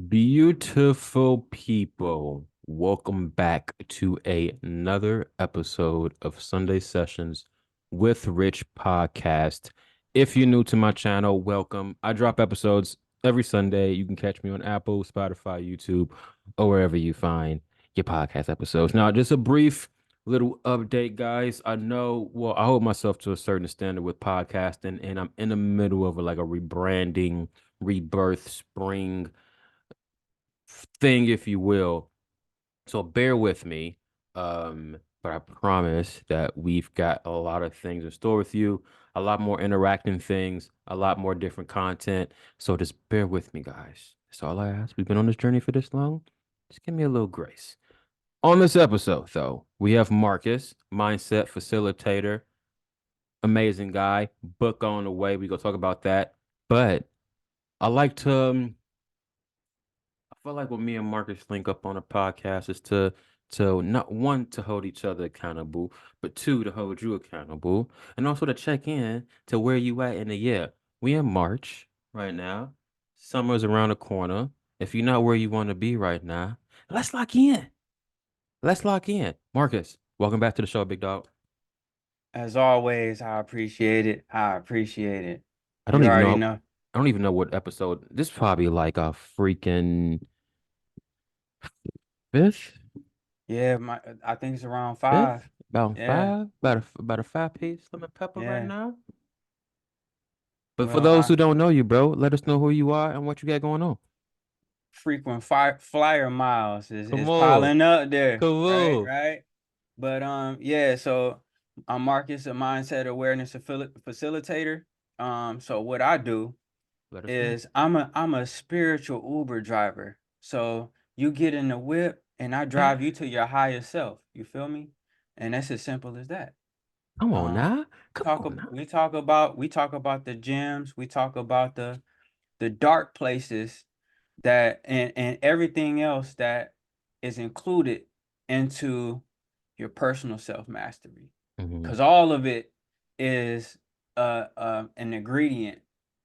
Beautiful people, welcome back to another episode of Sunday Sessions with Rich podcast. If you're new to my channel, welcome. I drop episodes every Sunday. You can catch me on Apple, Spotify, YouTube, or wherever you find your podcast episodes. Now, just a brief little update, guys. I know, well, I hold myself to a certain standard with podcasting, and I'm in the middle of like a rebranding, rebirth, spring thing, if you will. So bear with me. But I promise that we've got a lot of things in store with you, a lot more interacting things, a lot more different content. So just bear with me, guys. That's all I ask. We've been on this journey for this long. Just give me a little grace. On this episode, though, we have Marcus, mindset facilitator, amazing guy, book on the way. We go talk about that. But I like to I feel like when me and Marcus link up on a podcast is to not one to hold each other accountable, but two to hold you accountable, and also to check in to where you at in the year. We in March right now. Summer's around the corner. If you're not where you want to be right now, let's lock in. Let's lock in. Marcus, welcome back to the show, big dog. As always, I appreciate it. I appreciate it. I don't You even already know. know. I don't even know what episode. This is probably like a freaking fifth, Yeah, I think it's around fifth, 5. about Yeah, five, about a five piece lemon pepper right yeah. now. But for Well, those I who don't know you, bro, let us know who you are and what you got going on. frequent flyer miles Come is on, piling up there. come Right, on. right. But yeah, so I'm Marcus, a mindset awareness facilitator. So what I do Let us know. is I'm a spiritual Uber driver. So you get in the whip and I Okay. drive you to your higher self. You feel me? And that's as simple as that. Come on Um, now. Come on now. we talk about the gems, we talk about the dark places that and everything else that is included into your personal self mastery. Hmm. Because all of it is an ingredient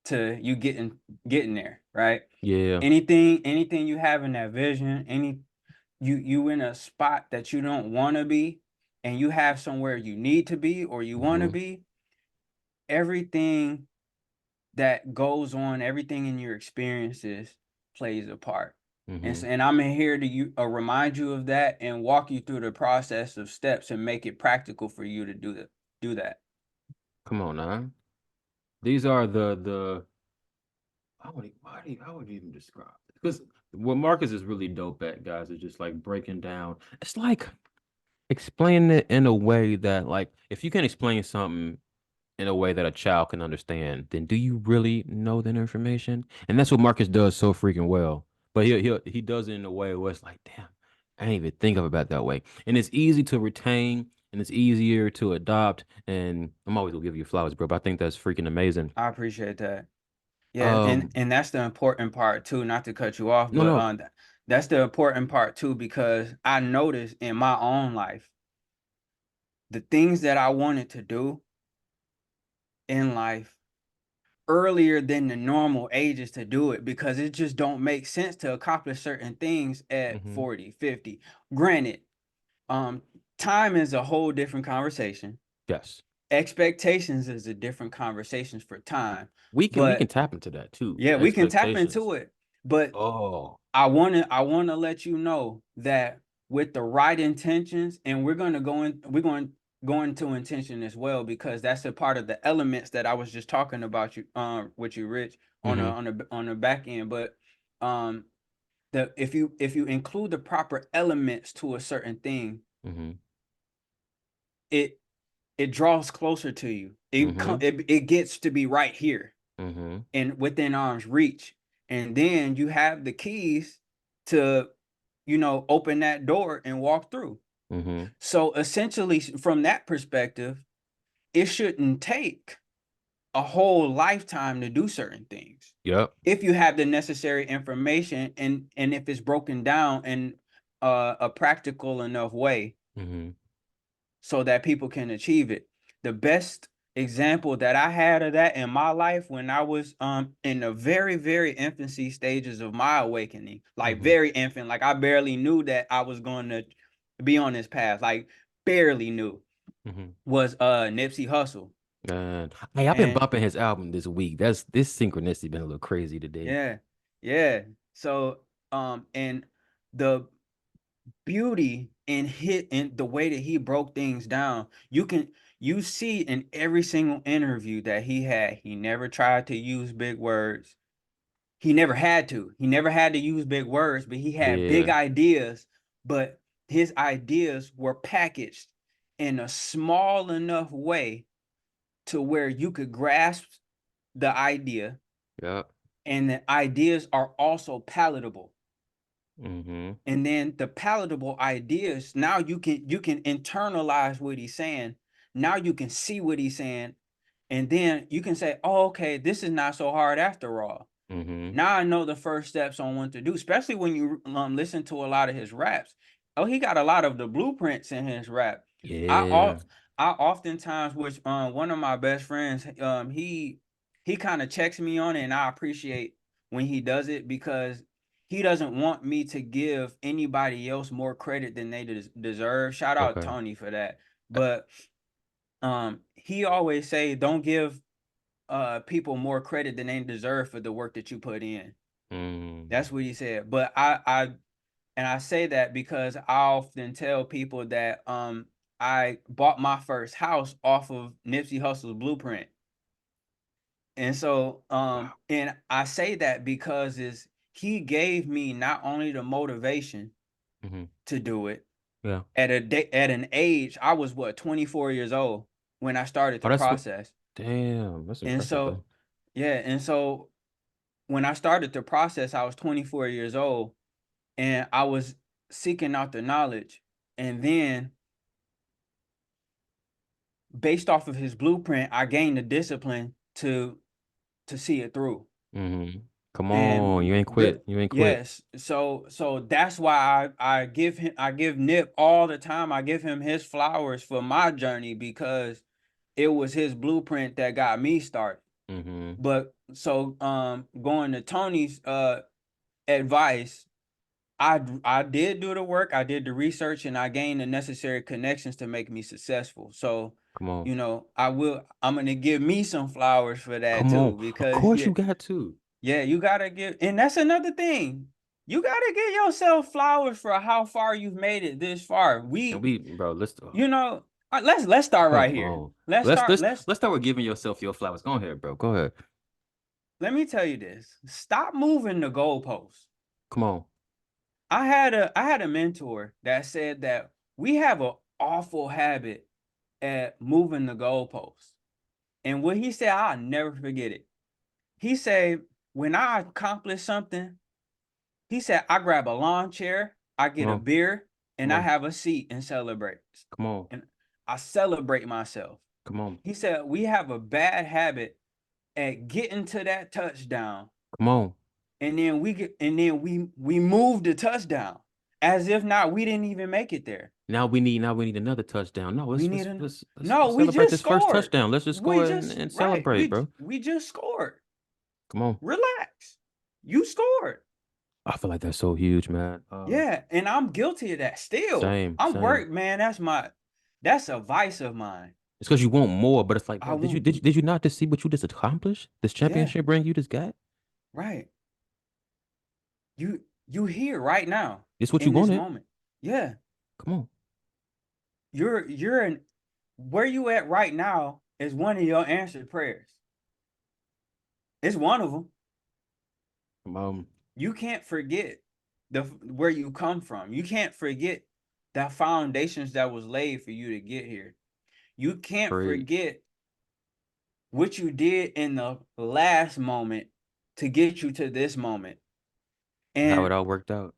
to you getting there, right? Yeah. Anything you have in that vision, you in a spot that you don't want to be, and you have somewhere you need to be or you want to Hmm. be, everything that goes on, everything in your experiences plays a part. And Hmm. so, and I'm here to remind you of that and walk you through the process of steps and make it practical for you to do that. Come on now. These are the how would you even describe it? Because what Marcus is really dope at, guys, is just like breaking down. It's like explaining it in a way that, like, if you can explain something in a way that a child can understand, then do you really know that information? And that's what Marcus does so freaking well. But he does it in a way where it's like, damn, I didn't even think of it that way. And it's easy to retain and it's easier to adopt. And I'm always gonna give you flowers, bro. But I think that's freaking amazing. I appreciate that. Yeah, and Um, and that's the important part too, not to cut you off, no, but no. that's the important part too, because I noticed in my own life the things that I wanted to do in life earlier than the normal ages to do it, because it just don't make sense to accomplish certain things at Hmm. 40, 50. Granted, um time is a whole different conversation. Yes. Expectations is a different conversation for time. We can But tap into that too. yeah, we can tap Expectations. into it. But Oh. I want to let you know that with the right intentions, and we're going to go into intention as well, because that's a part of the elements that I was just talking about you with you, Rich, on Hmm. the back end. But um the if you include the proper elements to a certain thing, Hmm. it it draws closer to you. Hmm. It gets to be right here Hmm. and within arm's reach. And then you have the keys to, open that door and walk through. Hmm. So essentially, from that perspective, it shouldn't take a whole lifetime to do certain things Yep. if you have the necessary information, and if it's broken down in a practical enough way Hmm. so that people can achieve it. The best example that I had of that in my life when I was in the very, very infancy stages of my awakening, like very infant, like I barely knew that I was going to be on this path, like barely knew, was Nipsey Hussle. And hey, I've been And bumping his album this week. That's this synchronicity been a little crazy today. yeah. So and the beauty in the way that he broke things down, you see in every single interview that he had, he never tried to use big words. He never had to. He never had to use big words, but he had big Yeah. ideas, but his ideas were packaged in a small enough way to where you could grasp the idea, Yeah. and the ideas are also palatable. Mm-hmm. And then the palatable ideas, now you can internalize what he's saying. Now you can see what he's saying, and then you can say, oh, okay, this is not so hard after all. Mm-hmm. Now I know the first steps on what to do, especially when you listen to a lot of his raps. Oh, he got a lot of the blueprints in his rap. I Yeah. oft I oftentimes, which one of my best friends, he kind of checks me on it, and I appreciate when he does it, because he doesn't want me to give anybody else more credit than they deserve. Shout out Okay. Tony for that. But he always say, don't give people more credit than they deserve for the work that you put in. Mm. That's what he said. But I say that because I often tell people that I bought my first house off of Nipsey Hussle's blueprint. And so Wow. and I say that because is he gave me not only the motivation Mm-hmm. to do it Yeah. at an age, I was what, 24 years old when I started Oh, the process. damn, that's And impressive though. so yeah, and so when I started the process, I was 24 years old, and I was seeking out the knowledge. And then based off of his blueprint, I gained the discipline to see it through. Mm-hmm. Come on, And you ain't quit. You ain't quit. yes, so that's why I give Nip all the time. I give him his flowers for my journey, because it was his blueprint that got me started. Mm-hmm. But so going to Tony's advice, I did do the work, I did the research, and I gained the necessary connections to make me successful. So, Come on. I'm gonna give me some flowers for that Come on. too, Of because course you got to. yeah, you gotta give, and that's another thing. You gotta give yourself flowers for how far you've made it this far. And we, bro, You know, let's start right come here. on. Let's Let's start. let's Let's let's start with giving yourself your flowers. Go ahead, bro. Go ahead. Let me tell you this. Stop moving the goalposts. Come on. I had a mentor that said that we have an awful habit at moving the goalposts. And what he said, I'll never forget it. He said, when I accomplish something, he said, I grab a lawn chair, I Come get a on. beer, Come and I on. have a seat and celebrate. Come on. And I celebrate myself. Come on. He said, we have a bad habit at getting to that touchdown, Come on. and then we move the touchdown as if not we didn't even make it there. Now we need another touchdown. No, We let's need let's an let's, let's No, we celebrate just this first scored. touchdown. Let's just We score just and right. celebrate, bro. We just scored. Come on. Relax. You scored. I feel like that's so huge, man. Yeah, and I'm guilty of that still. Same, I'm same. work, man. That's a vice of mine. It's because you want more, but it's like, I bro, did you won't. did you, did you not just see what you just accomplished? This Yeah, championship ring you just got? right. You here right now This what you in this wanted. moment. Yeah. Come on. You're in where you at right now is one of your answered prayers. It's one of them. You can't forget where you come from. You can't forget the foundations that was laid for you to get here. You can't Preach. forget what you did in the last moment to get you to this moment. How And it all worked out.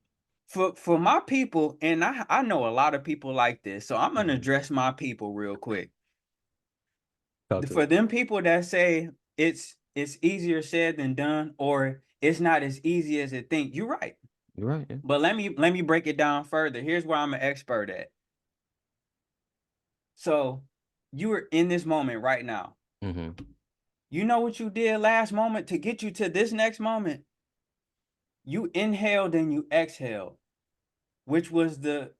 for my people, and I know a lot of people like this, so I'm gonna Mhm. address my people real quick. Talk to For me. them people that say it's easier said than done, or it's not as easy as it think, you're right. You're right. Yeah. But let me break it down further. Here's where I'm an expert at. So you are in this moment right now. Mm-hmm. You know what you did last moment to get you to this next moment? You inhaled and you exhaled, which was the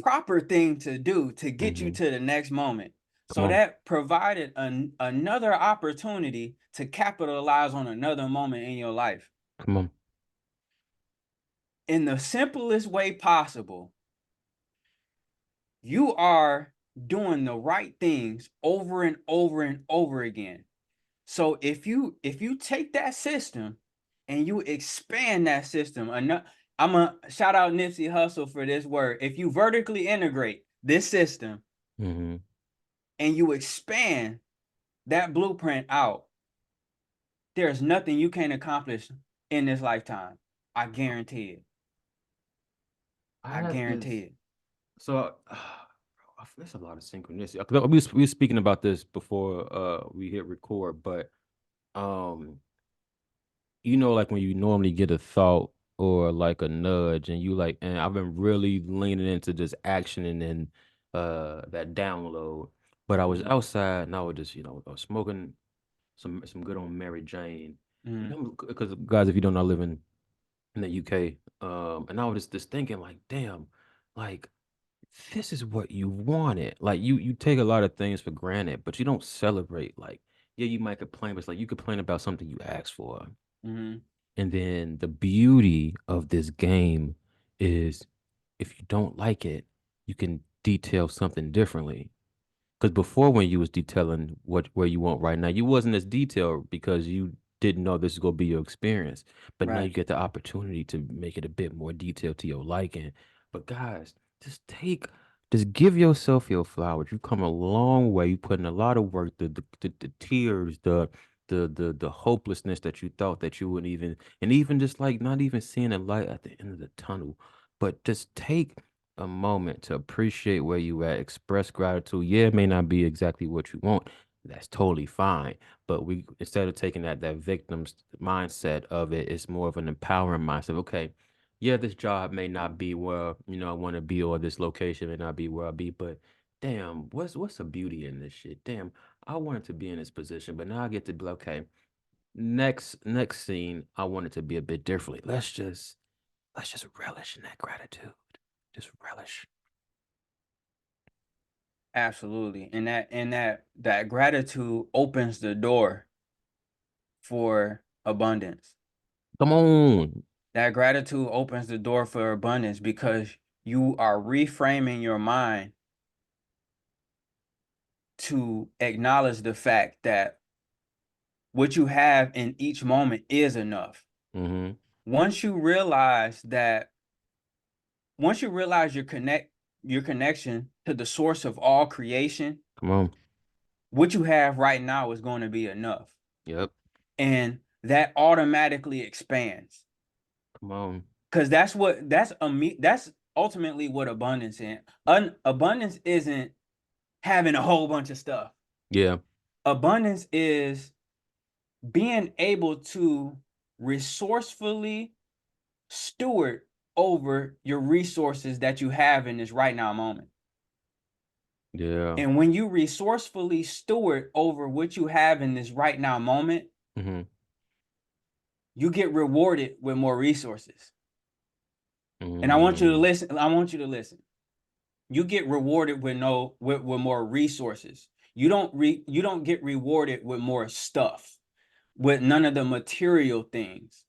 proper thing to do to get you Mm-hmm. to the next moment. Come So on. that provided another opportunity to capitalize on another moment in your life Come on. in the simplest way possible. You are doing the right things over and over and over again. So if you take that system and you expand that system, I'm gonna shout out Nipsey Hussle for this word. If you vertically integrate this system Mm-hmm. and you expand that blueprint out, there's nothing you can't accomplish in this lifetime. I guarantee it. I I had guarantee this. it. So there's a lot of synchronicity. 'Cause we were speaking about this before we hit record, but um, like when you normally get a thought or like a nudge, and you like, and I've been really leaning into just action and then that download. But I was Mm-hmm. outside and I was just I was smoking some good on Mary Jane. And Mm-hmm. I'm because guys, if you don't know, I live in the UK. And I was just thinking like, damn, like this is what you wanted. Like you take a lot of things for granted, but you don't celebrate. Like, yeah, you might complain, but it's like you complain about something you asked for. Mm-hmm. And then the beauty of this game is if you don't like it, you can detail something differently. Because before, when you was detailing where you want right now, you wasn't as detailed because you didn't know this is gonna be your experience. But now Right. you get the opportunity to make it a bit more detailed to your liking. But guys, just give yourself your flowers. You've come a long way. You put in a lot of work. The tears, the hopelessness that you thought that you wouldn't even, and even just like not even seeing a light at the end of the tunnel. But just take a moment to appreciate where you at, express gratitude. Yeah, it may not be exactly what you want. That's totally fine. But we instead of taking that victim's mindset of it, it's more of an empowering mindset. Okay, yeah, this job may not be where I want to be, or this location may not be where I be, but damn, what's the beauty in this shit? Damn, I wanted to be in this position, but now I get to be like, okay. Next scene, I want it to be a bit differently. Let's just relish in that gratitude. Just relish. Absolutely. And that gratitude opens the door for abundance. Come on. That gratitude opens the door for abundance because you are reframing your mind to acknowledge the fact that what you have in each moment is enough. Mm-hmm. Once you realize that, once you realize your connection to the source of all creation, Come on. what you have right now is going to be enough. Yep. And that automatically expands. Come on. Because that's ultimately what abundance is. Abundance isn't having a whole bunch of stuff. Yeah. Abundance is being able to resourcefully steward over your resources that you have in this right now moment. Yeah. And when you resourcefully steward over what you have in this right now moment, Mm-hmm. you get rewarded with more resources. And I want you to Mm. listen. I want you to listen. You get rewarded with more resources. You don't get rewarded with more stuff, with none of the material things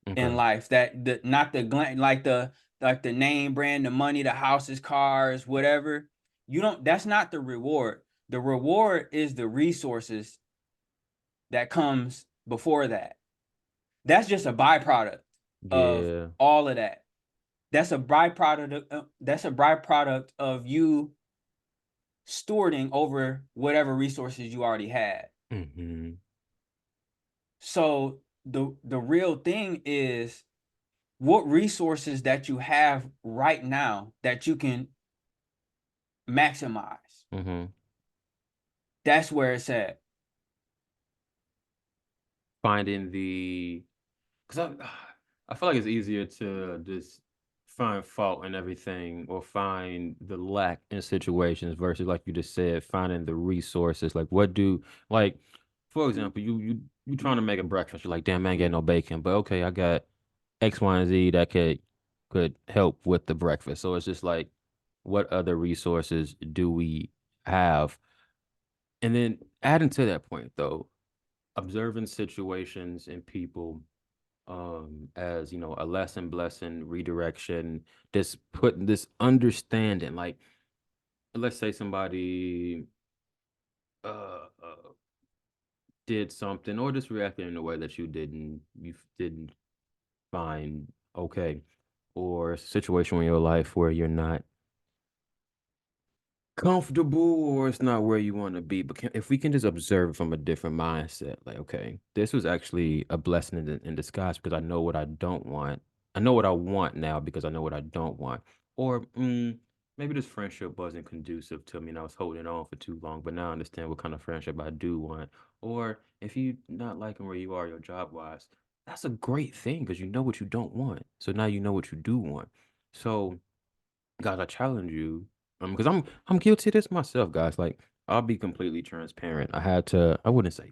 in Okay. life that the not the like the name brand, the money, the houses, cars, whatever. You don't That's not the reward. The reward is the resources that comes before that. That's just a byproduct of Yeah. all of that. That's a byproduct of you stewarding over whatever resources you already had. Mm-hmm. So the real thing is what resources that you have right now that you can maximize. Mm-hmm. That's where it's at. Finding the because I feel like it's easier to just find fault in everything or find the lack in situations versus like you just said, finding the resources. Like what do like for example, you trying to make a breakfast, you're like, damn man, I ain't got no bacon, but okay, I got X, Y, and Z that could help with the breakfast. So it's just like what other resources do we have? And then adding to that point though, observing situations and people as you know a lesson blessing redirection, this putting this understanding like let's say somebody uh did something or just reacted in a way that you didn't find okay, or a situation in your life where you're not comfortable or it's not where you want to be. But if we can just observe from a different mindset, like, okay, this was actually a blessing in disguise because I know what I don't want. I know what I want now because I know what I don't want. Or maybe this friendship wasn't conducive to me and I was holding on for too long, but now I understand what kind of friendship I do want. Or if you not liking where you are, your job wise, that's a great thing because you know what you don't want. So now you know what you do want. So guys, I challenge you, because I'm guilty of this myself, guys. Like, I'll be completely transparent. I had to, I wouldn't say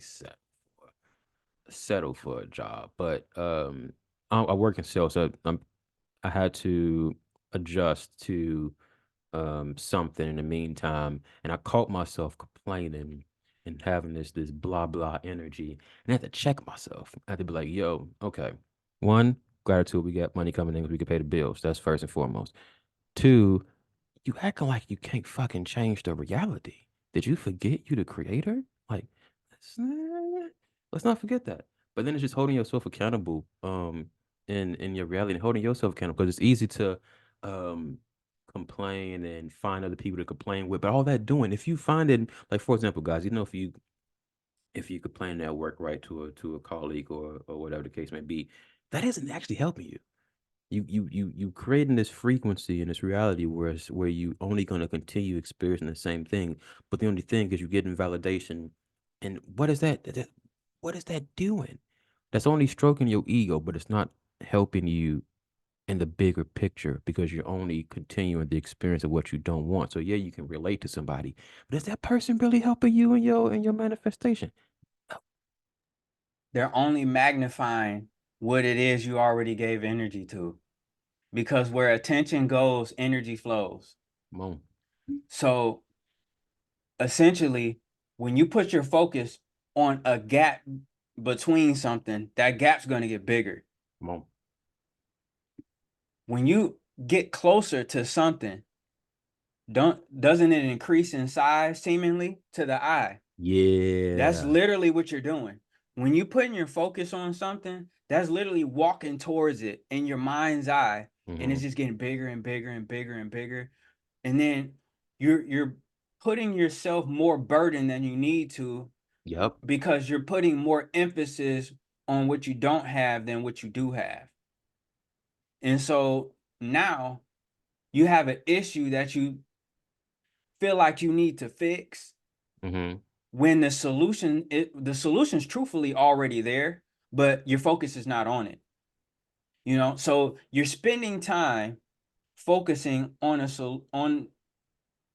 settle for a job, but I work in sales, so I had to adjust to something in the meantime, and I caught myself complaining and having this blah blah energy, and I had to check myself. I had to be like, yo, okay, one, gratitude, we got money coming in, we can pay the bills. That's first and foremost. Two, you acting like you can't fucking change the reality. Did you forget you the creator? Like, let's, let's not forget that. But then it's just holding yourself accountable, in your reality and holding yourself accountable because it's easy to um complain and find other people to complain with. But all that doing, if you find it like for example, guys, you know, if you complain at work right to a colleague or whatever the case may be, that isn't actually helping you. You creating this frequency and this reality where you only going to continue experiencing the same thing, but the only thing is you're getting validation, and what is what is that doing? That's only stroking your ego, but it's not helping you in the bigger picture because you're only continuing the experience of what you don't want. So yeah, you can relate to somebody, but is that person really helping you in your manifestation? They're only magnifying what it is you already gave energy to. Because where attention goes, energy flows. Come on, So essentially, when you put your focus on a gap between something, that gap's going to get bigger. come on. When you get closer to something, doesn't it increase in size seemingly to the eye? That's Yeah. literally what you're doing. When you putting your focus on something, that's literally walking towards it in your mind's eye, and it's Mm-hmm. just getting bigger and bigger and bigger and bigger. And then you're putting yourself more burden than you need to Yep. because you're putting more emphasis on what you don't have than what you do have. And so now you have an issue that you feel like you need to fix Mm-hmm. when the solution's truthfully already there, but your focus is not on it. So you're spending time focusing on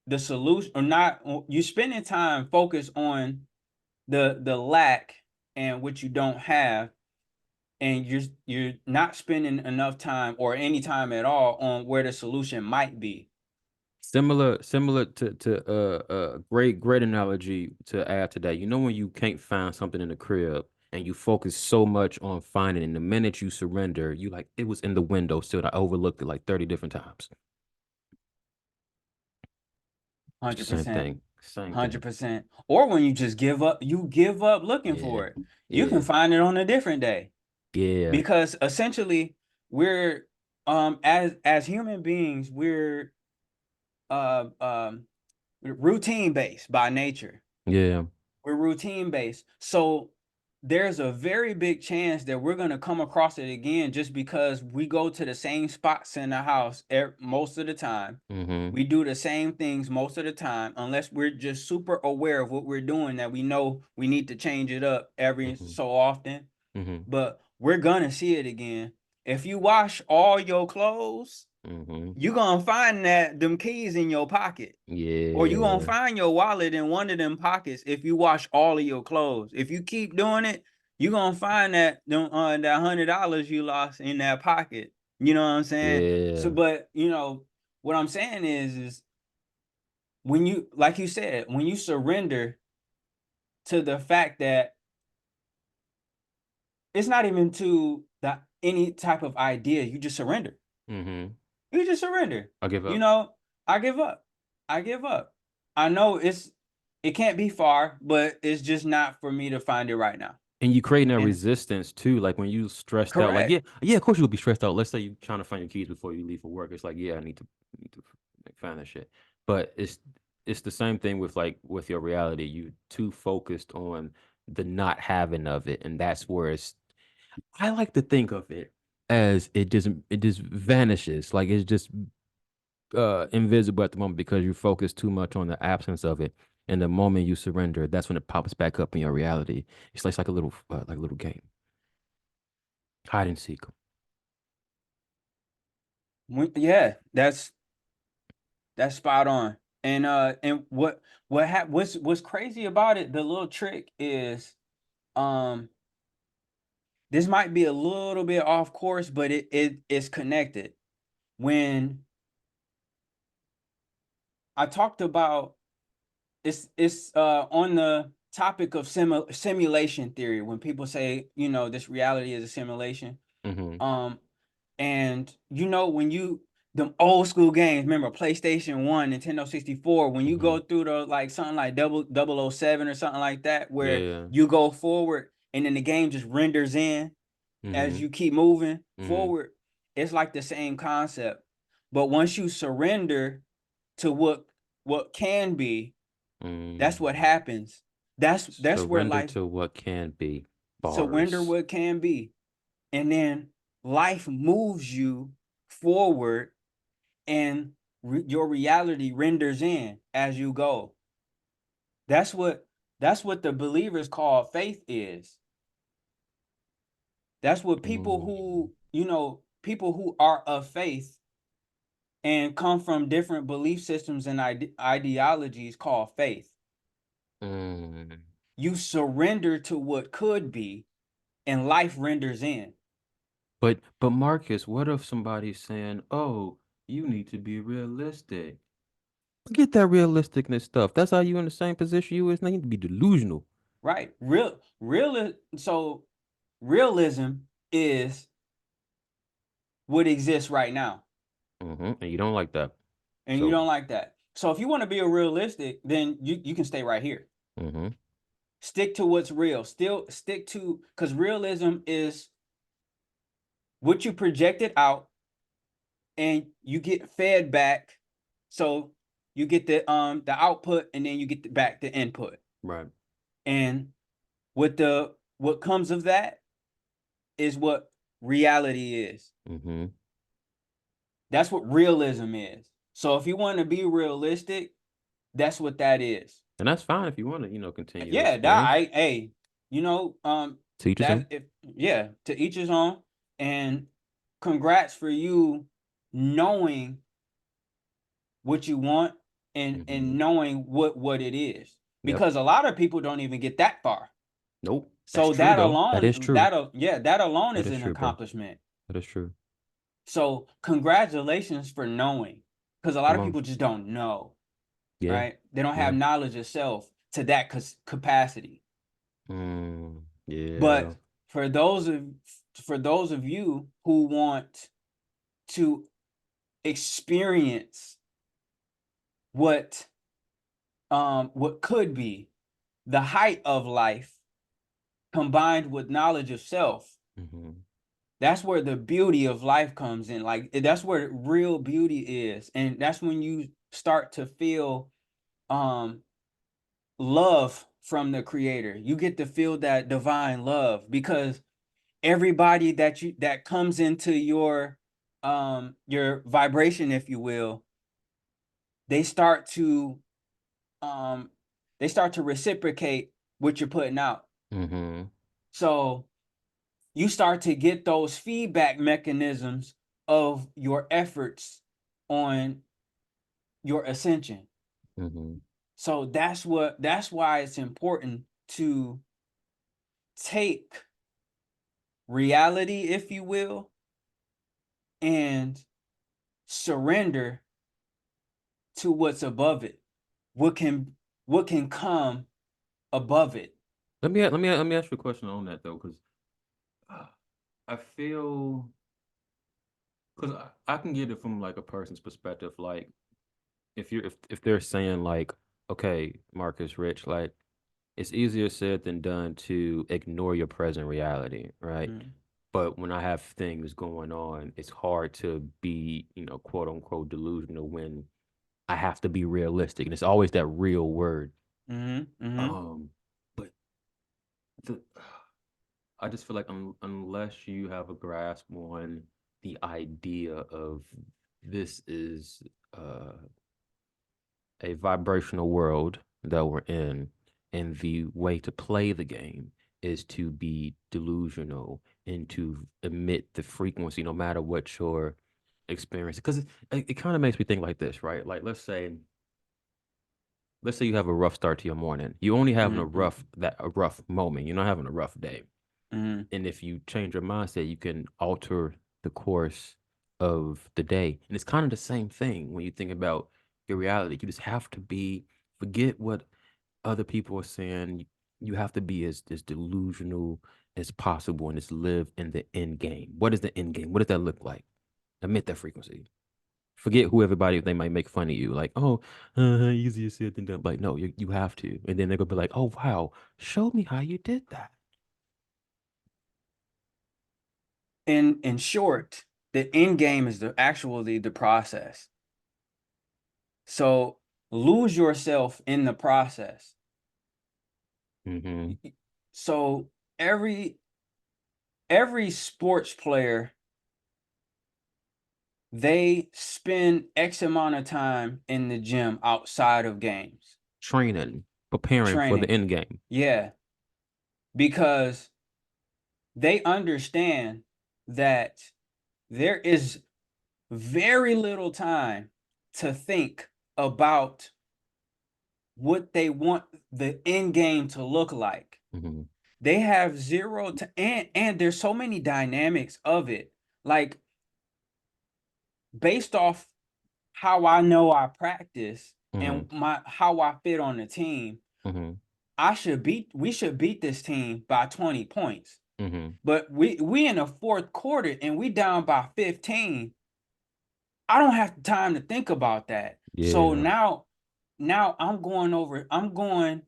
the solution, or not. You're spending time focused on the lack and what you don't have, and you're not spending enough time or any time at all on where the solution might be. Similar to great analogy to add to that. You know when you can't find something in the crib and you focus so much on finding it, and the minute you surrender, you like it was in the window still. I overlooked it like 30 different times. It's the same 100%. thing. Same thing. 100%. Or when you just give up, you give up looking Yeah. for it. You can Yeah. find it on a different day, Yeah. because essentially we're as human beings, we're uh um routine based by nature. Yeah. We're routine based. So there's a very big chance that we're going to come across it again, just because we go to the same spots in the house most of the time. Mm-hmm. We do the same things most of the time, unless we're just super aware of what we're doing, that we know we need to change it up every Mm-hmm. so often. Mm-hmm. But we're going to see it again. If you wash all your clothes, you're gonna find that them keys in your pocket. Or you gonna Yeah. find your wallet in one of them pockets if you wash all of your clothes. If you keep doing it, you're gonna find that that $100 you lost in that pocket. You know what I'm saying? So, Yeah. but what I'm saying is when you, like you said, when you surrender to the fact that it's not even to any type of idea, you just surrender. Mm-hmm. You just surrender. I give You up. know, I give up. I give up. I know it can't be far, but it's just not for me to find it right now. And you creating that And resistance too, like when you stressed out, like correct. yeah, of course you'll be stressed out. Let's say you're trying to find your keys before you leave for work. It's like, yeah, need to find that shit. But it's the same thing with like with your reality. You too focused on the not having of it, and that's where it's. I like to think of it as it just vanishes, like it's just invisible at the moment because you focus too much on the absence of it. And the moment you surrender, that's when it pops back up in your reality. It's like a little game, hide and seek. Yeah, that's spot on. And what's crazy about it, the little trick is um this might be a little bit off course, but it's connected. When I talked about it's on the topic of simulation theory, when people say, this reality is a simulation. Mm-hmm. Um and when you them old school games, remember PlayStation 1, Nintendo 64, when you Mm-hmm. go through the like something like double 007 or something like that, where Yeah. you go forward and then the game just renders in as Mm-hmm. you keep moving Mm-hmm. forward. It's like the same concept. But once you surrender to what can be, that's what Mm. happens. That's where Surrender life, to what can be. surrender Bars. what can be. And then life moves you forward, and your reality renders in as you go. That's what the believers call faith is. That's what Mm. people who are of faith and come from different belief systems and ideologies call faith. Mm. You surrender to what could be, and life renders in. But Marcus, what if somebody's saying, "Oh, you need to be realistic"? Get that realisticness stuff. That's how you in the same position you is. Now you need to be delusional. Right? So realism is what exists right now. And you don't like that. And you So, don't like that. So if you want to be a realistic, then you can stay right here. mm-hmm. Stick to what's real. Still stick to, because realism is what you projected out and you get fed back. So you get the output, and then you get back the input. Right. And what comes of that is what reality is. Mm-hmm. That's what realism is. So if you want to be realistic, that's what that is. And that's fine if you want to, continue to Yeah, that experience. hey, Teach his that own. if yeah, to each his own. And congrats for you knowing what you want, and Mm-hmm. knowing what it is. Yep. Because a lot of people don't even get that far. Nope. That's So true that though. That is alone, true. that alone That is is an true, bro. accomplishment. That is true. So congratulations for knowing, because a lot Come of on. people just don't know, Yeah. right? They don't have Yeah. knowledge of self to that capacity. Yeah. But for those of you who want to experience what what could be the height of life combined with knowledge of self, Mm-hmm. that's where the beauty of life comes in. Like that's where real beauty is. And that's when you start to feel um love from the creator. You get to feel that divine love, because everybody that comes into your vibration, if you will, they start to um reciprocate what you're putting out. Mm-hmm. So you start to get those feedback mechanisms of your efforts on your ascension. So that's why it's important to take reality, if you will, and surrender to what's above it. What can come above it? Let me ask you a question on that though, because I feel, because I can get it from like a person's perspective. Like if they're saying like, okay, Marcus Rich, like it's easier said than done to ignore your present reality, right? Mm. But when I have things going on, it's hard to be, quote unquote delusional when I have to be realistic. And it's always that real word. Mm-hmm. Mm-hmm. But the I just feel like unless you have a grasp on the idea of this is a vibrational world that we're in, and the way to play the game is to be delusional and to emit the frequency no matter what your experience. Because it kind of makes me think like this, right? Like let's say you have a rough start to your morning. You only having Mm-hmm. a rough moment. You're not having a rough day. Mm-hmm. And if you change your mindset, you can alter the course of the day. And it's kind of the same thing when you think about your reality. You just have to forget what other people are saying. You have to be as delusional as possible and just live in the end game. What is the end game? What does that look like? Emit that frequency. Forget who everybody they might make fun of you, like, oh, easier said than done. Like, no, you have to. And then they're gonna be like, oh wow, show me how you did that. In short, the end game is actually the process. So lose yourself in the process. Mm-hmm. So every sports player, they spend X amount of time in the gym outside of games, Training, preparing for the training. end game. Yeah, because they understand that there is very little time to think about what they want the end game to look like. Mm-hmm. They have zero to and there's so many dynamics of it. Like based off how I know I practice Mm-hmm. and how I fit on the team, Mm-hmm. we should beat this team by 20 points. Mm-hmm. But we in the fourth quarter and we down by 15. I don't have time to think about that. So Yeah. now I'm going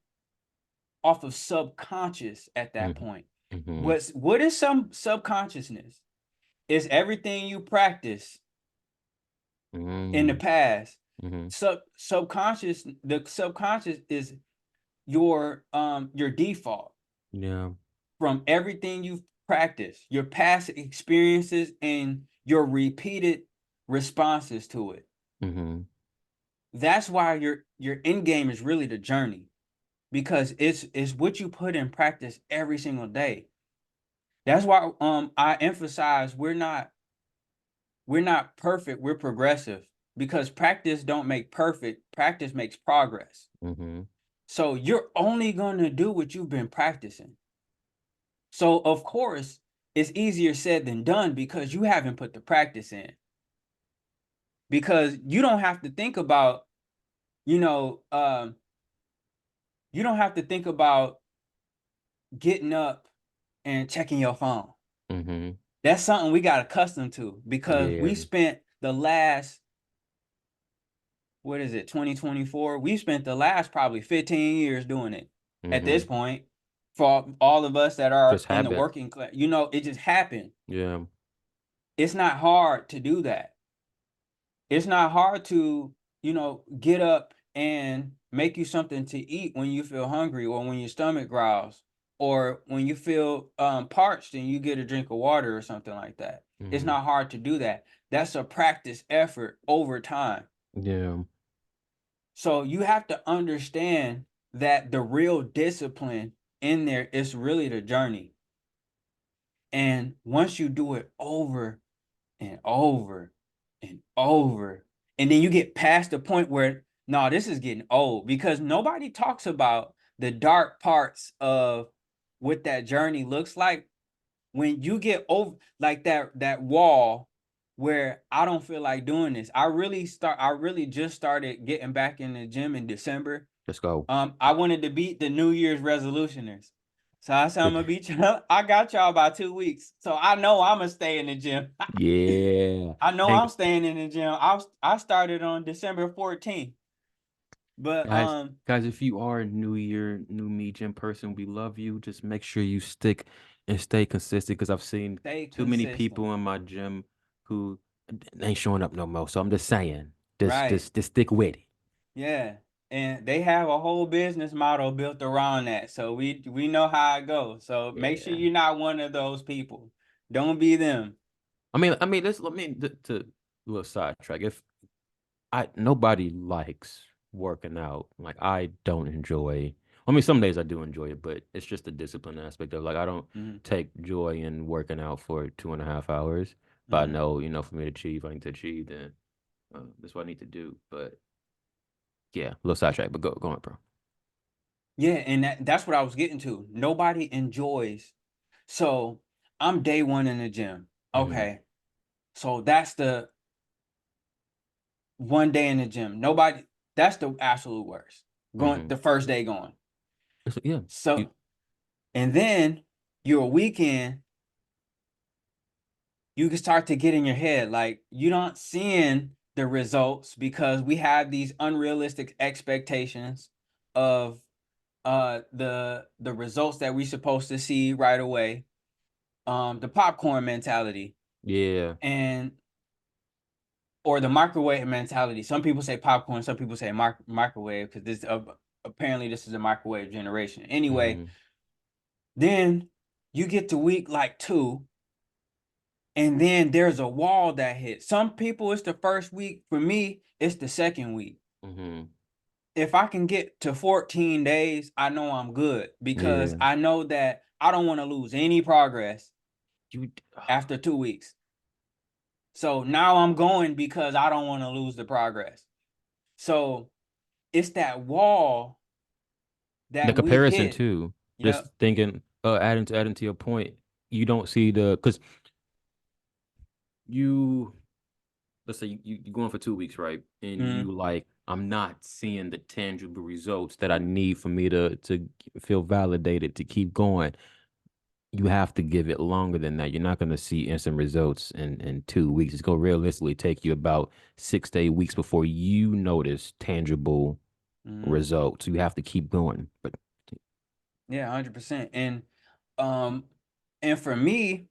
off of subconscious at that Mm-hmm. point. Mm-hmm. What is some subconsciousness? Is everything you practice in the past. Mm-hmm. Subconscious, the subconscious is your default Yeah. from everything you've practiced, your past experiences and your repeated responses to it. Mm-hmm. That's why your end game is really the journey, because it's what you put in practice every single day. That's why I emphasize we're not perfect, we're progressive, because practice don't make perfect, practice makes progress. Mm-hmm. So you're only going to do what you've been practicing. So of course, it's easier said than done because you haven't put the practice in. Because you don't have to think about, you know, you don't have to think about getting up and checking your phone. Mm-hmm. That's something we got accustomed to because Yeah. we spent the last, what is it, 2024? We spent the last probably 15 years doing it at Mm-hmm. this point. For all of us that are Just in the habit. working class, it just happened. Yeah. It's not hard to do that. It's not hard to, get up and make you something to eat when you feel hungry or when your stomach growls or when you feel parched and you get a drink of water or something like that. It's Mm-hmm. not hard to do that. That's a practice effort over time. Yeah. So you have to understand that the real discipline in there is really the journey. And once you do it over and over and over. And then you get past the point where, no, this is getting old, because nobody talks about the dark parts of what that journey looks like when you get over like that wall where I don't feel like doing this. I really just started getting back in the gym in December. Let's go. I wanted to beat the New Year's resolutioners. So I said I'm gonna beat y'all. I got y'all by 2 weeks. So I know I'm gonna stay in the gym. Yeah. I know And I'm staying in the gym. I started on December 14th. But guys, if you are a new year, new me gym person, we love you. Just make sure you stick and stay consistent because I've seen stay too many consistent. people in my gym who ain't showing up no more. So I'm just saying, just Right. just just stick with it. Yeah. And they have a whole business model built around that. So we know how it goes. So make sure Yeah. you're not one of those people. Don't be them. Let me to a little sidetrack. If I nobody likes working out. Like I don't enjoy. I mean, some days I do enjoy it, but it's just the discipline aspect of like I don't Mm-hmm. take joy in working out for 2.5 hours. But I Mm-hmm. know, for me to achieve, I need to achieve. Then that's what I need to do. But yeah, a little sidetrack. But go on, bro. Yeah, and that's what I was getting to. Nobody enjoys. So I'm day one in the gym. Hmm. Okay. So that's the one day in the gym. Nobody, that's the absolute worst. Going Hmm. the first day going. Yeah. You, So, and then your weekend, you can start to get in your head like you're not seeing the results because we have these unrealistic expectations of the results that we're supposed to see right away. The popcorn mentality yeah. and or the microwave mentality. Some people say popcorn, some people say microwave because this apparently this is a microwave generation. Anyway, Hmm. then you get to week like 2, and then there's a wall that hits. Some people it's the first week. For me, it's the second week. Hmm. If I can get to 14 days, I know I'm good because Yeah. I know that I don't want to lose any progress You. after 2 weeks. So now I'm going because I don't want to lose the progress. So it's that wall The that we comparison hit. too. Just Yep. thinking, adding to your point, you don't see the because you let's say you're going for 2 weeks, right? And Mm-hmm. you like, I'm not seeing the tangible results that I need for me to feel validated to keep going. You have to give it longer than that. You're not going to see instant results in 2 weeks. It's going to realistically take you about 6 to 8 weeks before you notice tangible Mm-hmm. results. You have to keep going. But Yeah, 100%. Um, and for me,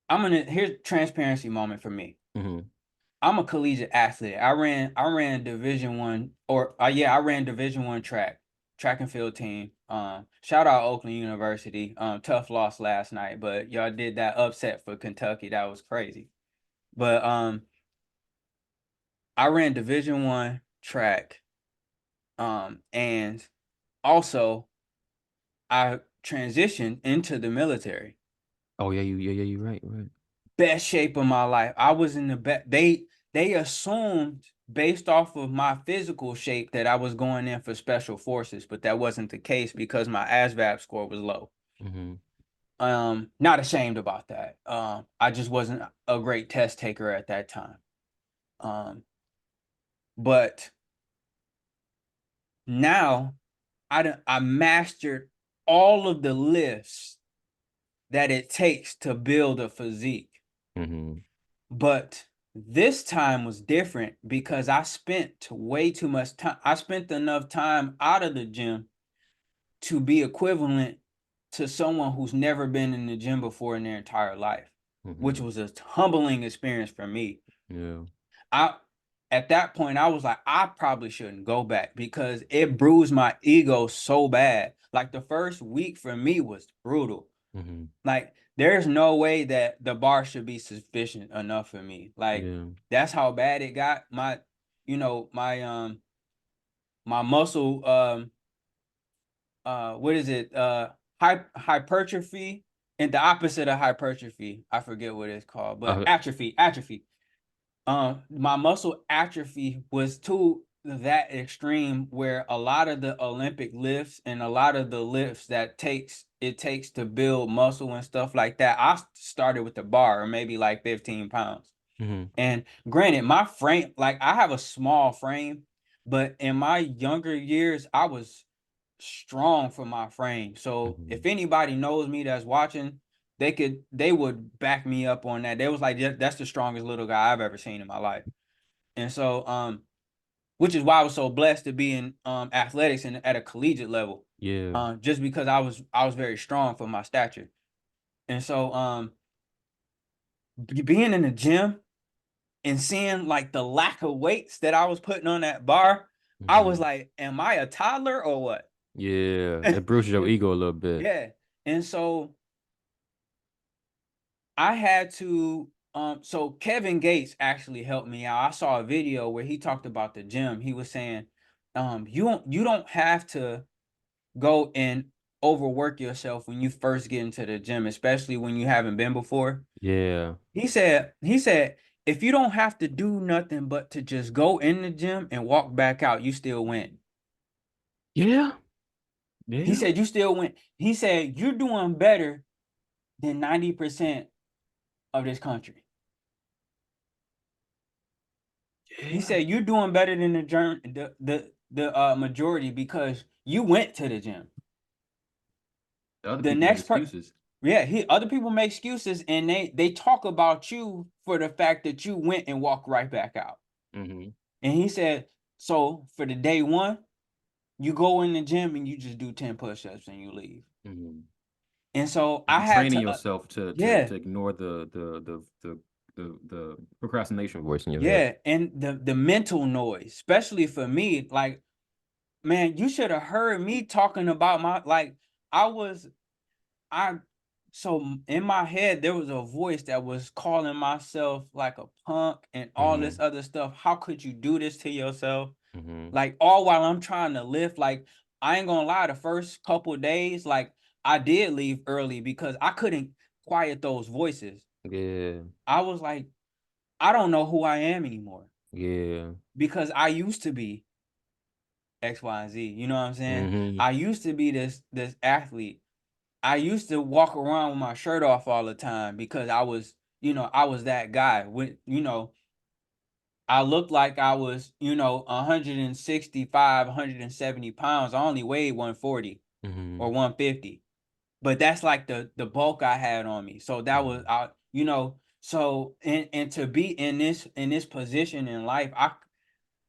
here's transparency moment for me. mhm. I'm a collegiate athlete. I ran Division 1 I ran Division 1 track and field team. Shout out Oakland University. Tough loss last night, but y'all did that upset for Kentucky. That was crazy. But I ran Division 1 track. And also I transitioned into the military. Oh yeah, you're right, right. Best shape of my life. I was in the best. They assumed based off of my physical shape that I was going in for special forces, but that wasn't the case because my ASVAB score was low. Hmm. Not ashamed about that. I just wasn't a great test taker at that time. Um, but now I mastered all of the lifts that it takes to build a physique. Hmm. But this time was different because I spent way too much time. I spent enough time out of the gym to be equivalent to someone who's never been in the gym before in their entire life, which Hmm. was a humbling experience for me. Yeah. I At that point I was like, I probably shouldn't go back because it bruised my ego so bad. Like the first week for me was brutal. Hmm. Like there's no way that the bar should be sufficient enough for me. Like Yeah. that's how bad it got. My muscle what is it? Hypertrophy and the opposite of hypertrophy, I forget what it's called, but Uh, atrophy. My muscle atrophy was to that extreme where a lot of the Olympic lifts and a lot of the lifts that it takes to build muscle and stuff like that, I started with the bar, or maybe like 15 pounds. mhm, And granted, my frame, like I have a small frame, but in my younger years, I was strong for my frame. So if mhm. anybody knows me that's watching, they would back me up on that. They was like, that's the strongest little guy I've ever seen in my life. And so, which is why I was so blessed to be in athletics and at a collegiate level. Yeah. Just because I was very strong for my stature. And so, being in the gym and seeing like the lack of weights that I was putting on that bar, I was Mhm. like, am I a toddler or what? Yeah. It bruises your ego a little bit. Yeah. And so I had to so Kevin Gates actually helped me out. I saw a video where he talked about the gym. He was saying, you don't have to go and overwork yourself when you first get into the gym, especially when you haven't been before. Yeah. He said, if you don't have to do nothing but to just go in the gym and walk back out, you still win. Yeah. He Yeah. said, you still win. He said, you're doing better than 90% of this country. He Yeah. said, you're doing better than the majority because you went to the gym. The other The people make next part, excuses. yeah, other people make excuses and they talk about you for the fact that you went and walked right back out. Mm-hmm. And he said, so for the day one, you go in the gym and you just do 10 push-ups and you leave. Mm-hmm. And so Like I you're had training to, yourself to yeah, ignore the procrastination voice in your head. yeah. And the mental noise, especially for me, like, man, you should have heard me talking about like, I was, I, so in my head, there was a voice that was calling myself like a punk and all Mm-hmm. this other stuff. How could you do this to yourself? Mm-hmm. Like all while I'm trying to lift, like I ain't gonna lie, the first couple of days, like I did leave early because I couldn't quiet those voices. Yeah. I was like, I don't know who I am anymore Yeah. because I used to be X, Y, and Z. You know what I'm saying? Mm-hmm. I used to be this athlete. I used to walk around with my shirt off all the time because I was that guy. I looked like I was, 165, 170 pounds. I only weighed 140 Mm-hmm. or 150. But that's like the bulk I had on me. So that was so and to be in this position in life,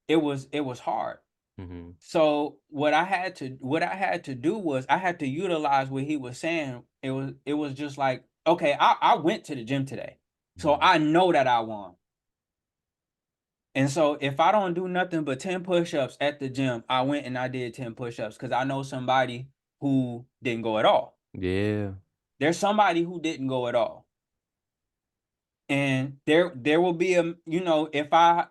it was hard. Mm-hmm. So what I had to do was I had to utilize what he was saying. It was just like, okay, I went to the gym today. So Mm-hmm. I know that I won. And so if I don't do nothing but 10 push-ups at the gym, I went and I did 10 push-ups because I know somebody who didn't go at all. Yeah. There's somebody who didn't go at all. And there will be if I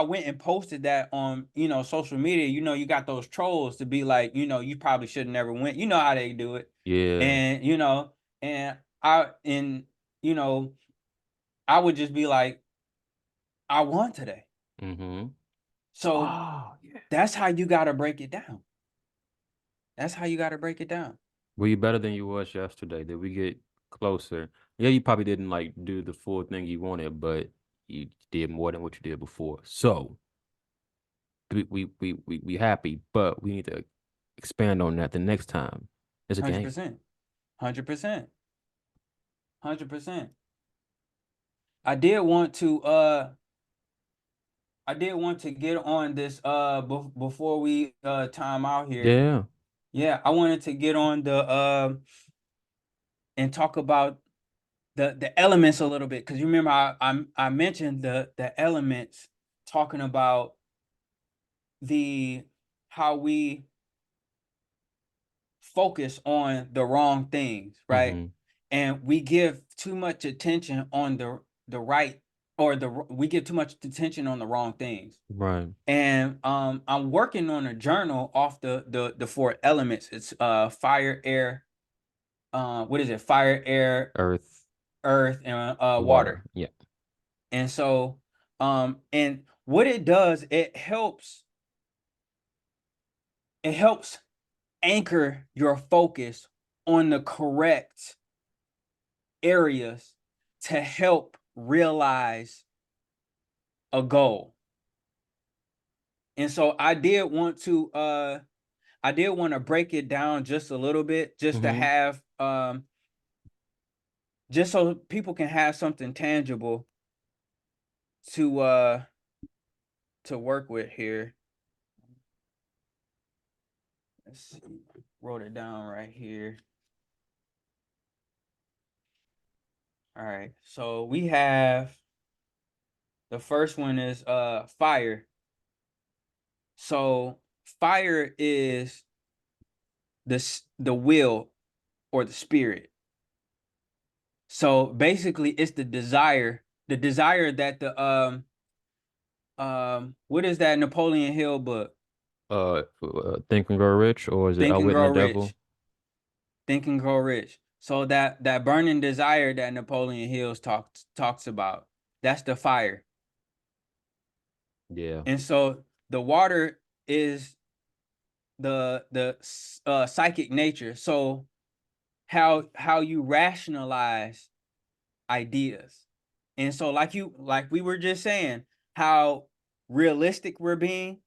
went and posted that on social media, you got those trolls to be like, you probably should have never went. You know how they do it. Yeah. And and you know I would just be like, I won today. Mm-hmm. So Oh, yeah. that's how you got to break it down. That's how you got to break it down. Were you better than you was yesterday? Did we get closer? Yeah, you probably didn't like do the full thing you wanted, but you did more than what you did before. So we happy, but we need to expand on that the next time. It's a game. 100%. 100%. 100%. I did want to get on this before we time out here. Yeah. Yeah, I wanted to get on the and talk about the elements a little bit because you remember I mentioned the elements, talking about the how we focus on the wrong things, right? Mm-hmm. And we give too much attention on the right, or we give too much attention on the wrong things. Right. And I'm working on a journal off the four elements. It's fire, air, what is it? Fire, air, Earth, earth, and water. water. Yeah. And so, and what it does, it helps anchor your focus on the correct areas to help realize a goal. And so I did want to break it down just a little bit, just to have just so people can have something tangible to work with here. Let's see. Wrote it down right here. All right. So we have the first one is fire. So fire is the will or the spirit. So basically it's the desire that the what is that Napoleon Hill book? Think and Grow Rich, or is it Think and Outwitting Grow the Devil? Rich. Think and Grow Rich. So that burning desire that Napoleon Hill talks about, that's the fire. Yeah. And so the water is the psychic nature. So how you rationalize ideas. And so like we were just saying, how realistic we're being,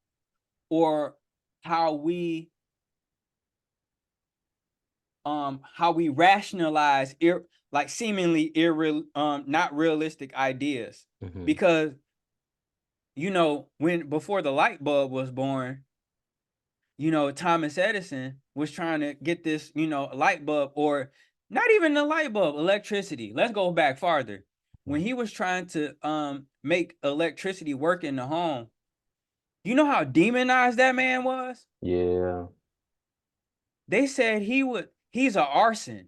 or how we rationalize like seemingly not realistic ideas. Because before the light bulb was born, Thomas Edison was trying to get this, light bulb, or not even the light bulb, electricity. Let's go back farther. When he was trying to make electricity work in the home, you know how demonized that man was? Yeah. They said he's an arson.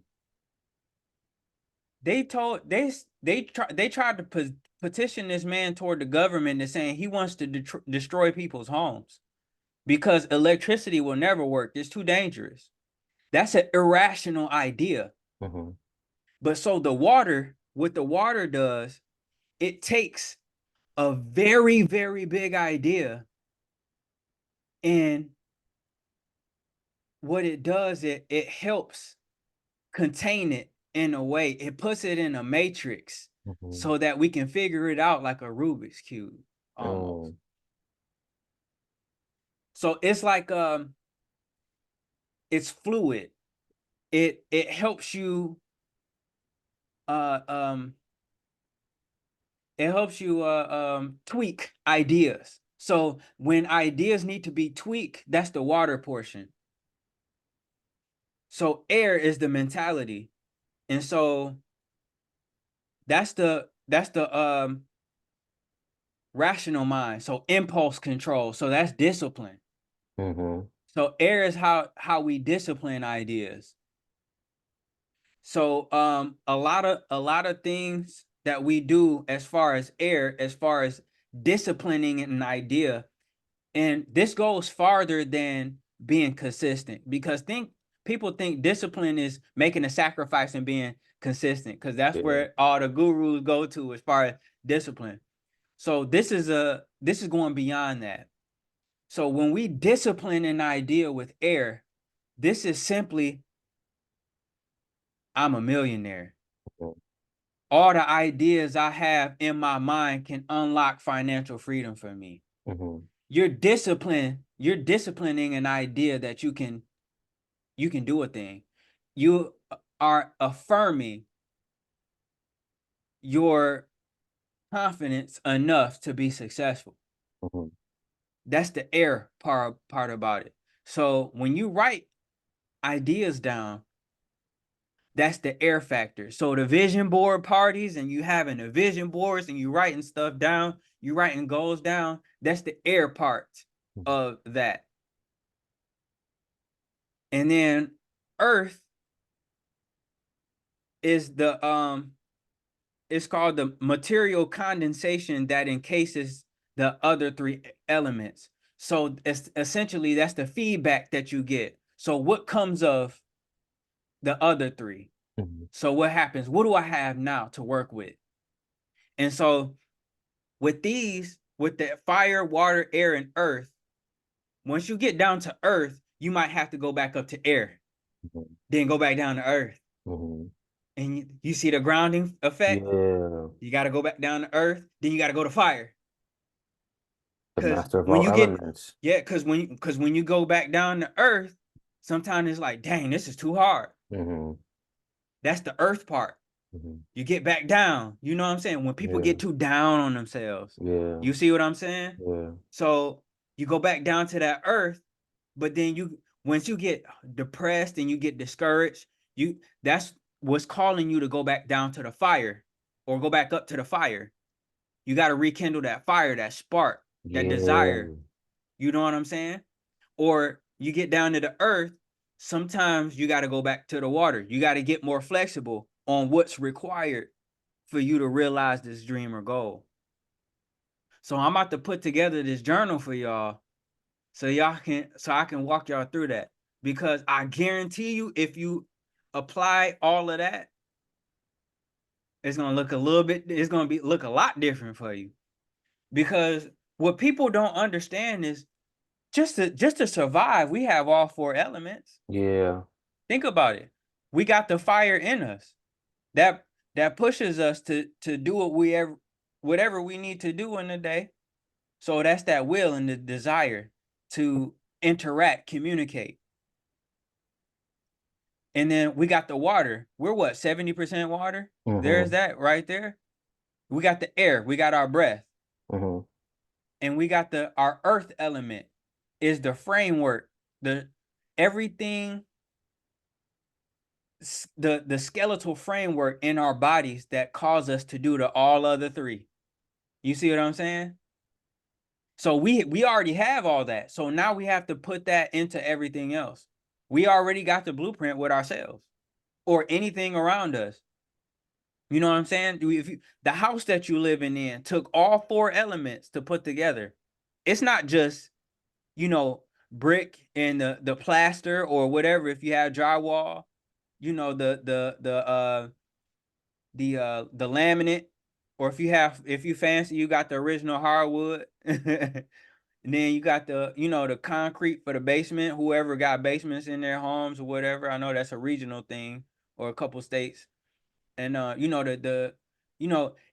They tried to petition this man toward the government and saying he wants to destroy people's homes because electricity will never work. It's too dangerous. That's an irrational idea. But so what the water does, it takes a very, very big idea, and what it does, it helps contain it in a way. It puts it in a matrix so that we can figure it out like a Rubik's Cube almost. So it's like it's fluid. It helps you tweak ideas. So when ideas need to be tweaked, that's the water portion. So air is the mentality. And so that's the rational mind. So impulse control. So that's discipline. So air is how we discipline ideas. So a lot of things that we do as far as air, as far as disciplining an idea, and this goes farther than being consistent, because people think discipline is making a sacrifice and being consistent, because that's where all the gurus go to as far as discipline. So this is going beyond that. So when we discipline an idea with air, this is simply, I'm a millionaire. All the ideas I have in my mind can unlock financial freedom for me. You're disciplining an idea that you can do a thing. You are affirming your confidence enough to be successful. That's the air part about it. So when you write ideas down, that's the air factor. So the vision board parties, and you having the vision boards and you writing stuff down, you writing goals down, that's the air part of that. And then earth is it's called the material condensation that encases the other three elements. So essentially that's the feedback that you get. So what comes of the other three? Mhm. So what happens? What do I have now to work with? And so with the fire, water, air, and earth, once you get down to earth, you might have to go back up to air, Mhm. then go back down to earth. Mhm. And you see the grounding effect? Yeah. You got to go back down to earth, then you got to go to fire. The Because master of when all you get, elements. yeah, because when you go back down to earth, sometimes it's like, dang, this is too hard. Mhm. That's the earth part. Mhm. You get back down. You know what I'm saying? When people Yeah. get too down on themselves, Yeah. you see what I'm saying? Yeah. So you go back down to that earth, but then once you get depressed and you get discouraged, that's what's calling you to go back down to the fire or go back up to the fire. You got to rekindle that fire, that spark, that Yeah. desire. You know what I'm saying? Or you get down to the earth, sometimes you got to go back to the water. You got to get more flexible on what's required for you to realize this dream or goal. So I'm about to put together this journal for y'all so I can walk y'all through that, because I guarantee you if you apply all of that, it's going to look a lot different for you. Because what people don't understand is just to survive, we have all four elements. Yeah. Think about it. We got the fire in us. That that pushes us to do whatever we need to do in the day. So that's that will and the desire to interact, communicate. And then we got the water. We're what, 70% water? There's Mhm. that right there. We got the air, we got our breath, Mhm. and we got our earth element is the framework, the everything, the skeletal framework in our bodies that cause us to do the all other three. You see what I'm saying? So we already have all that. So now we have to put that into everything else. We already got the blueprint with ourselves or anything around us. You know what I'm saying? The house that you living in took all four elements to put together. It's not just, you know, brick and the plaster or whatever. If you have drywall, you know, the laminate, or if you fancy, you got the original hardwood. And then you got the concrete for the basement, whoever got basements in their homes or whatever. I know that's a regional thing or a couple states. And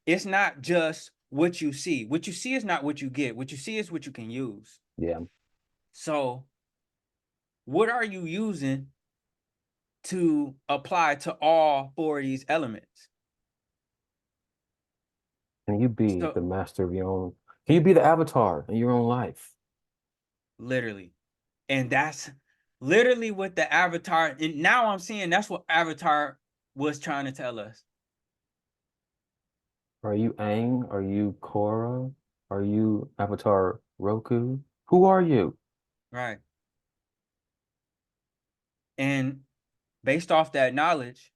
it's not just what you see. What you see is not what you get. What you see is what you can use. Yeah. So what are you using to apply to all four of these elements? Can you be So the master of your own? Can you be the avatar in your own life? literally. And that's literally what the Avatar, and now I'm seeing that's what Avatar was trying to tell us. Are you Aang? Are you Korra? Are you Avatar Roku? Who are you? Right. And based off that knowledge,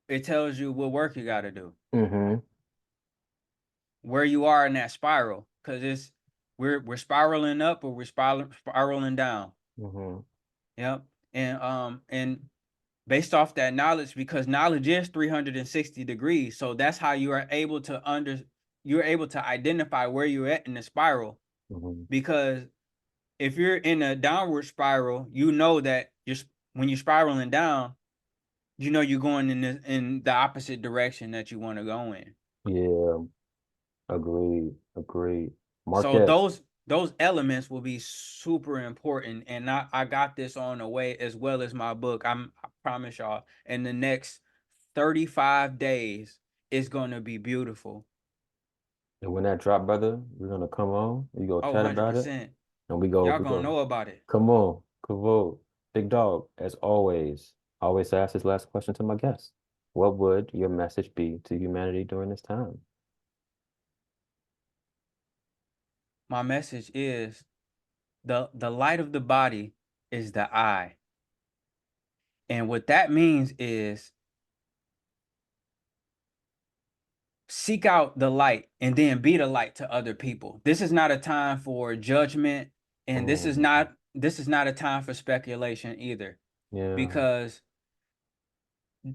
it tells you what work you got to do, Mm-hmm. where you are in that spiral, because we're spiraling up or we're spiraling down. Mm-hmm. Yep. And based off that knowledge, because knowledge is 360 degrees, so that's how you're able to identify where you're at in the spiral. Mm-hmm. Because if you're in a downward spiral, you know that when you're spiraling down, you know you're going in the opposite direction that you want to go in. Yeah. Agreed. Agreed. So Marquez. those elements will be super important, and I got this on the way as well as my book. I promise y'all, in the next 35 days, it's gonna be beautiful. And when that drop, brother, we're gonna come on. We go Oh, chat about it. 100%. And we go, Y'all we gonna go. know about it. Come on. Come on. Big dog, as always, I always ask this last question to my guests. What would your message be to humanity during this time? My message is the light of the body is the eye. And what that means is seek out the light and then be the light to other people. This is not a time for judgment, and this is Mm, not this is not a time for speculation either, yeah. because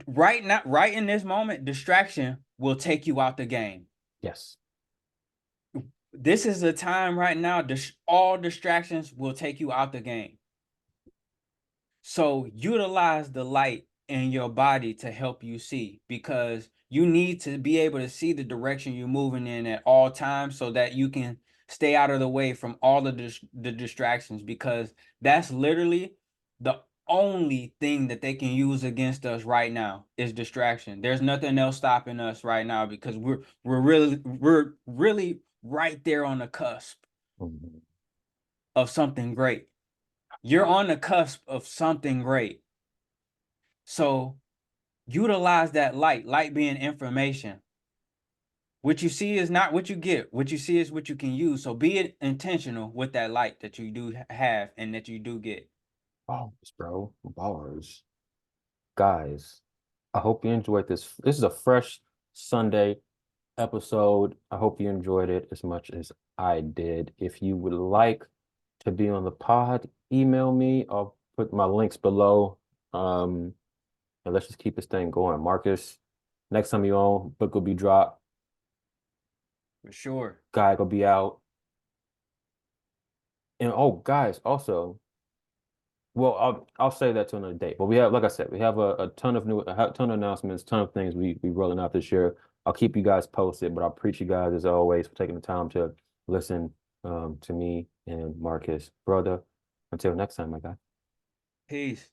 right now, right in this moment, distraction will take you out the game. Yes. This is the time right now. All distractions will take you out the game. So utilize the light in your body to help you see, because you need to be able to see the direction you're moving in at all times so that you can stay out of the way from all of the distractions, because that's literally the only thing that they can use against us right now is distraction. There's nothing else stopping us right now, because we're really right there on the cusp Mhm. of something great. You're on the cusp of something great. So utilize that light being information. What you see is not what you get. What you see is what you can use. So be intentional with that light that you do have and that you do get. Bars, bro. Bars. Guys, I hope you enjoyed this. This is a fresh Sunday episode. I hope you enjoyed it as much as I did. If you would like to be on the pod, email me. I'll put my links below. And let's just keep this thing going. Marcus, next time you on, book will be dropped. For sure. Guy will be out. And oh, guys, also, well, I'll say that to another date. But we have, like I said, we have a ton of ton of announcements, ton of things we rolling out this year. I'll keep you guys posted, but I appreciate you guys as always for taking the time to listen to me and Marcus, brother. Until next time, my guy. Peace.